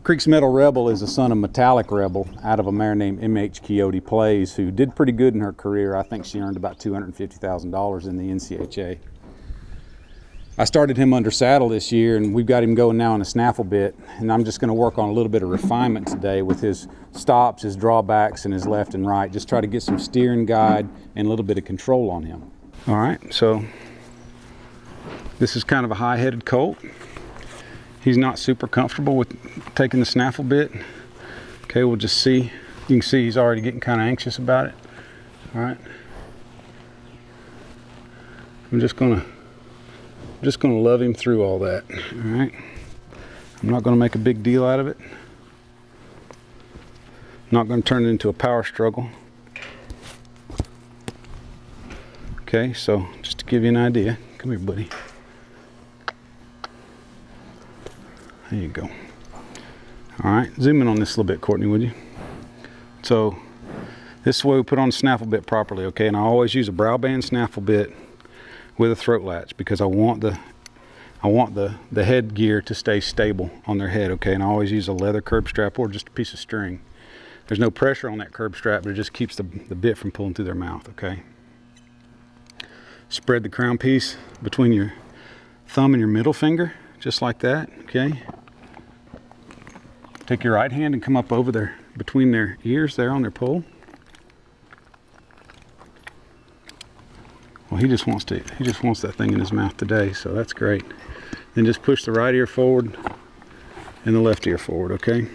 Creek's Metal Rebel is a son of Metallic Rebel out of a mare named M.H. Coyote Plays, who did pretty good in her career. I think she earned about $250,000 in the NCHA. I started him under saddle this year, and we've got him going now on a snaffle bit, and I'm just going to work on a little bit of refinement today with his stops, his drawbacks, and his left and right. Just try to get some steering guide and a little bit of control on him. All right, so this is kind of a high-headed colt. He's not super comfortable with taking the snaffle bit. Okay, we'll just see. You can see he's already getting kind of anxious about it. All right. I'm just gonna love him through all that. All right. I'm not gonna make a big deal out of it. I'm not gonna turn it into a power struggle. Okay, so just to give you an idea, come here, buddy. There you go. All right, zoom in on this a little bit, Courtney, would you? So this is the way we put on the snaffle bit properly, okay? And I always use a brow band snaffle bit with a throat latch because I want the headgear to stay stable on their head, okay? And I always use a leather curb strap or just a piece of string. There's no pressure on that curb strap, but it just keeps the bit from pulling through their mouth, okay? Spread the crown piece between your thumb and your middle finger, just like that, okay? Take your right hand and come up over there, between their ears there on their pole. Well, he just wants that thing in his mouth today, so that's great. Then just push the right ear forward and the left ear forward, okay?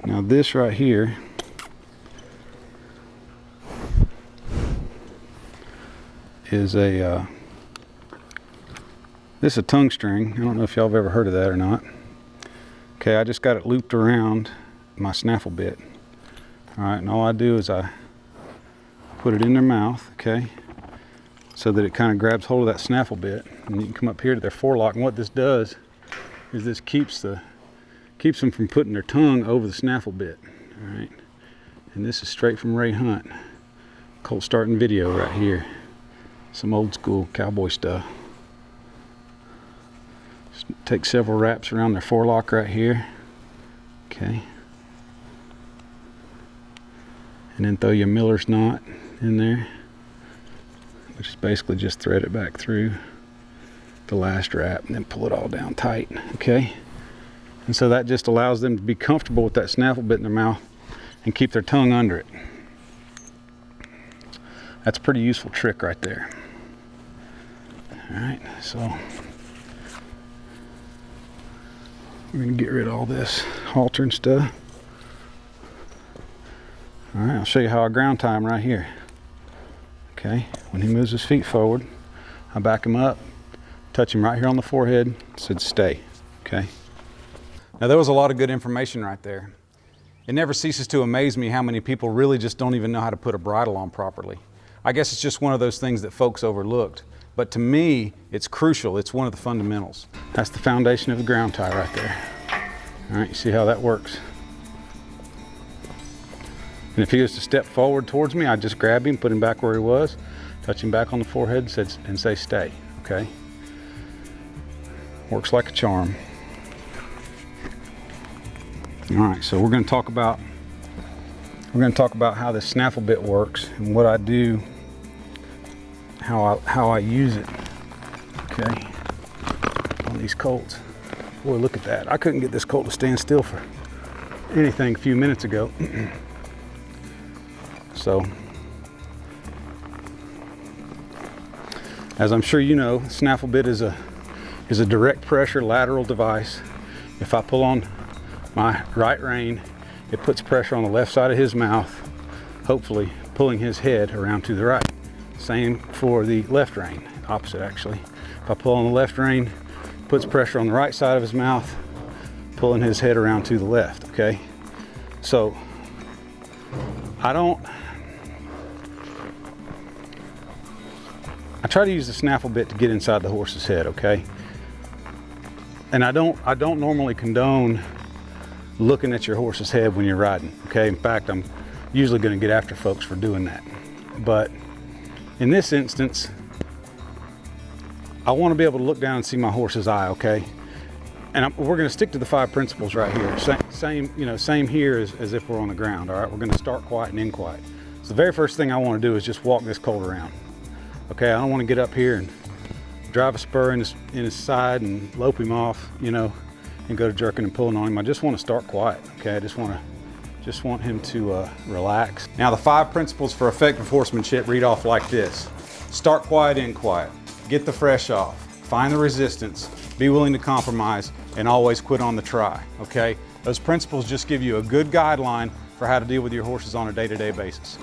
Now this right here is this is a tongue string. I don't know if y'all have ever heard of that or not. Okay, I just got it looped around my snaffle bit. All right, and all I do is I put it in their mouth, okay, so that it kind of grabs hold of that snaffle bit, and you can come up here to their forelock. And what this does is this keeps them from putting their tongue over the snaffle bit. All right, and this is straight from Ray Hunt. Colt starting video right here. Some old school cowboy stuff. Just take several wraps around their forelock right here. Okay. And then throw your miller's knot in there, which is basically just thread it back through the last wrap and then pull it all down tight. Okay. And so that just allows them to be comfortable with that snaffle bit in their mouth and keep their tongue under it. That's a pretty useful trick right there. All right, so we're gonna get rid of all this halter and stuff. All right, I'll show you how I ground tie him right here. Okay, when he moves his feet forward, I back him up, touch him right here on the forehead, said stay, okay? Now there was a lot of good information right there. It never ceases to amaze me how many people really just don't even know how to put a bridle on properly. I guess it's just one of those things that folks overlooked. But to me, it's crucial. It's one of the fundamentals. That's the foundation of the ground tie right there. All right, you see how that works? And if he was to step forward towards me, I'd just grab him, put him back where he was, touch him back on the forehead and say stay, okay? Works like a charm. All right, so we're gonna talk about how this snaffle bit works and what I do, how I use it, okay, on these colts. Boy, look at that. I couldn't get this colt to stand still for anything a few minutes ago. So, as I'm sure you know, snaffle bit is a direct pressure lateral device. If I pull on my right rein, it puts pressure on the left side of his mouth, hopefully pulling his head around to the right. Same for the left rein, opposite actually. If I pull on the left rein, it puts pressure on the right side of his mouth, pulling his head around to the left, okay? So, I try to use the snaffle bit to get inside the horse's head, okay? And I don't normally condone looking at your horse's head when you're riding, okay? In fact, I'm usually gonna get after folks for doing that. But in this instance, I wanna be able to look down and see my horse's eye, okay? And we're going to stick to the 5 principles right here. Same here as if we're on the ground. All right, we're going to start quiet and end quiet. So the very first thing I want to do is just walk this colt around. Okay, I don't want to get up here and drive a spur in his side and lope him off, and go to jerking and pulling on him. I just want to start quiet. Okay, I just want him to relax. Now the 5 principles for effective horsemanship read off like this: start quiet, end quiet, get the fresh off, find the resistance, be willing to compromise, and always quit on the try. Okay, those principles just give you a good guideline for how to deal with your horses on a day-to-day basis.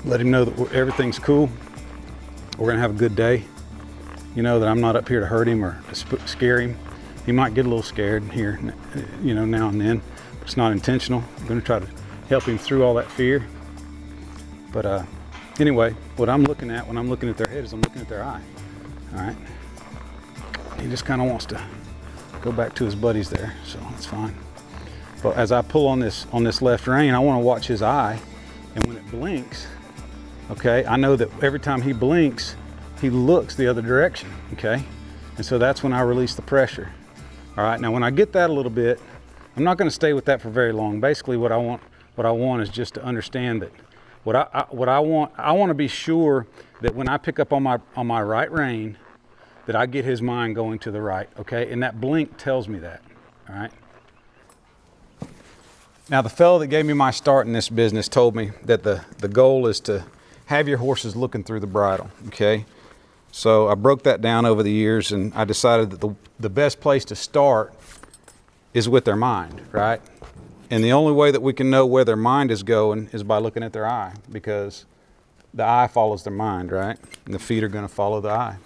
Let him know that everything's cool. We're gonna have a good day. That I'm not up here to hurt him or to scare him. He might get a little scared here, now and then, but it's not intentional. I'm gonna try to help him through all that fear. But anyway, what I'm looking at when I'm looking at their head is I'm looking at their eye. All right. He just kind of wants to go back to his buddies there, so that's fine. But as I pull on this left rein, I want to watch his eye, and when it blinks, okay, I know that every time he blinks, he looks the other direction. Okay, and so that's when I release the pressure. All right. Now, when I get that a little bit, I'm not going to stay with that for very long. Basically, what I want is just to understand that what I want to be sure that when I pick up on my right rein, that I get his mind going to the right, okay? And that blink tells me that, all right? Now, the fellow that gave me my start in this business told me that the goal is to have your horses looking through the bridle, okay? So I broke that down over the years, and I decided that the best place to start is with their mind, right? And the only way that we can know where their mind is going is by looking at their eye, because the eye follows their mind, right? And the feet are gonna follow the eye.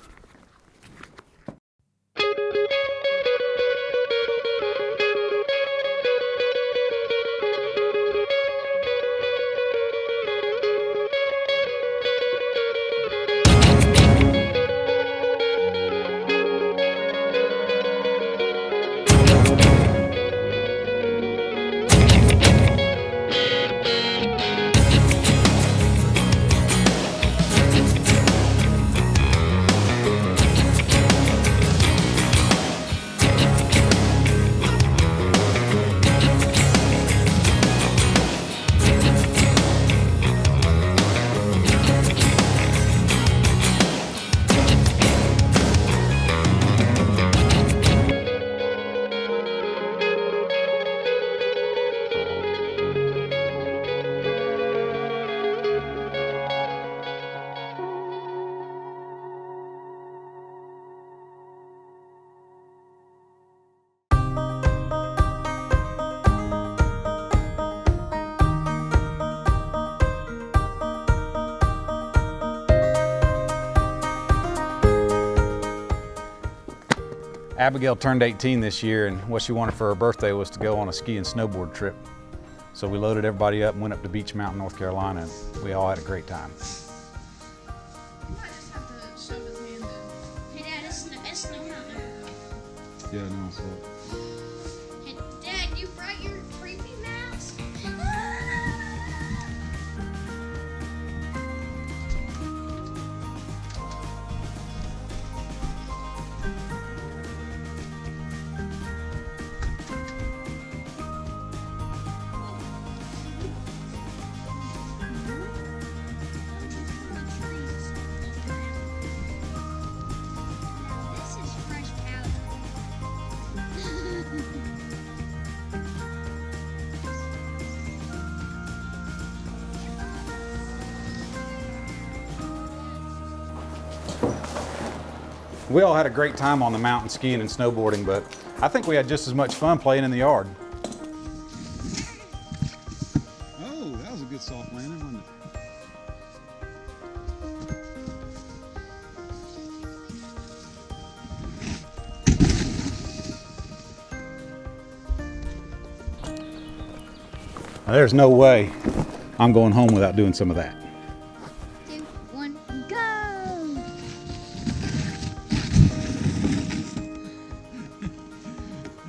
Abigail turned 18 this year, and what she wanted for her birthday was to go on a ski and snowboard trip. So we loaded everybody up and went up to Beach Mountain, North Carolina, and we all had a great time. You might just have to show this man the... Hey, Dad, it's snowing out there. Yeah, no, so. Hey, Dad, you brought your creepy mask? We all had a great time on the mountain skiing and snowboarding, but I think we had just as much fun playing in the yard. Oh, that was a good soft landing, wasn't it? Now, there's no way I'm going home without doing some of that. 2, 1, go!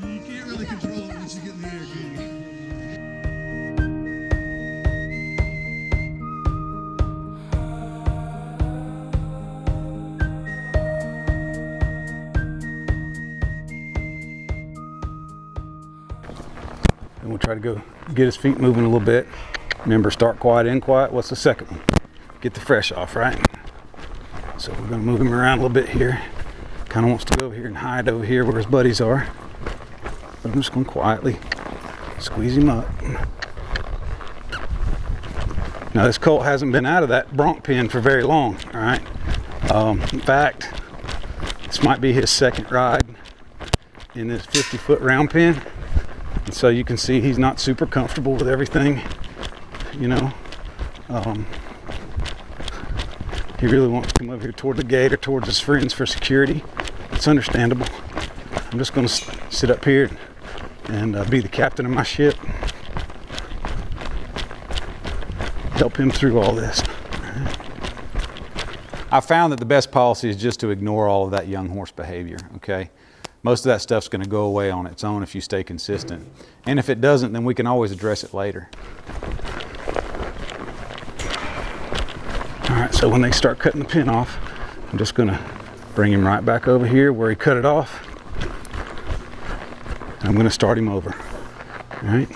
You can't really control it once you get in the air, can you? Try to go get his feet moving a little bit. Remember, start quiet, end quiet. What's the second one? Get the fresh off, right? So we're gonna move him around a little bit here. Kind of wants to go over here and hide over here where his buddies are. But I'm just gonna quietly squeeze him up. Now this colt hasn't been out of that bronc pen for very long, all right? In fact, this might be his second ride in this 50-foot round pen. And so you can see he's not super comfortable with everything, you know. He really wants to come over here toward the gate or towards his friends for security. It's understandable. I'm just going to sit up here and be the captain of my ship. Help him through all this. I found that the best policy is just to ignore all of that young horse behavior, okay? Most of that stuff's going to go away on its own if you stay consistent. And if it doesn't, then we can always address it later. All right, so when they start cutting the pin off, I'm just going to bring him right back over here where he cut it off. And I'm going to start him over. All right.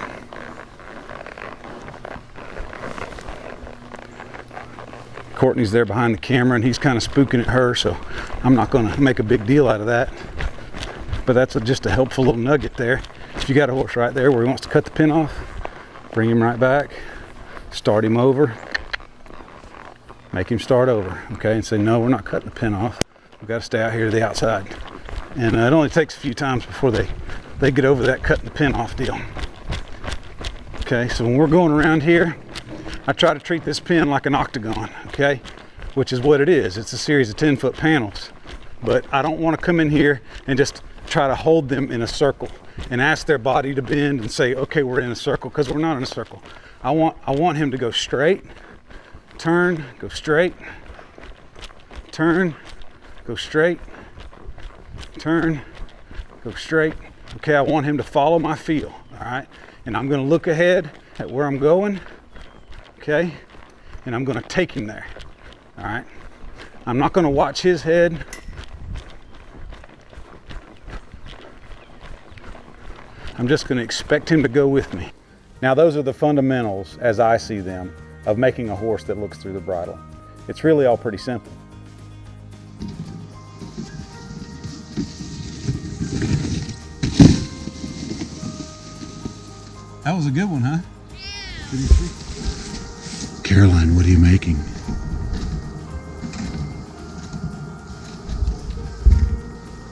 Courtney's there behind the camera and he's kind of spooking at her, so I'm not going to make a big deal out of that. But that's just a helpful little nugget there. If you got a horse right there where he wants to cut the pin off, bring him right back, start him over, make him start over, okay? And say, no, we're not cutting the pin off. We've got to stay out here to the outside. And it only takes a few times before they get over that cutting the pin off deal. Okay, so when we're going around here, I try to treat this pen like an octagon, okay? Which is what it is. It's a series of 10-foot panels. But I don't want to come in here and just try to hold them in a circle and ask their body to bend and say, okay, we're in a circle, because we're not in a circle. I want him to go straight, turn, go straight, turn, go straight, turn, go straight. Okay, I want him to follow my feel, all right? And I'm going to look ahead at where I'm going, okay? And I'm going to take him there, all right? I'm not going to watch his head. I'm just going to expect him to go with me. Now, those are the fundamentals, as I see them, of making a horse that looks through the bridle. It's really all pretty simple. That was a good one, huh? Yeah. Caroline, what are you making?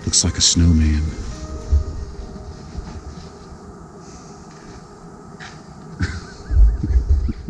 Looks like a snowman.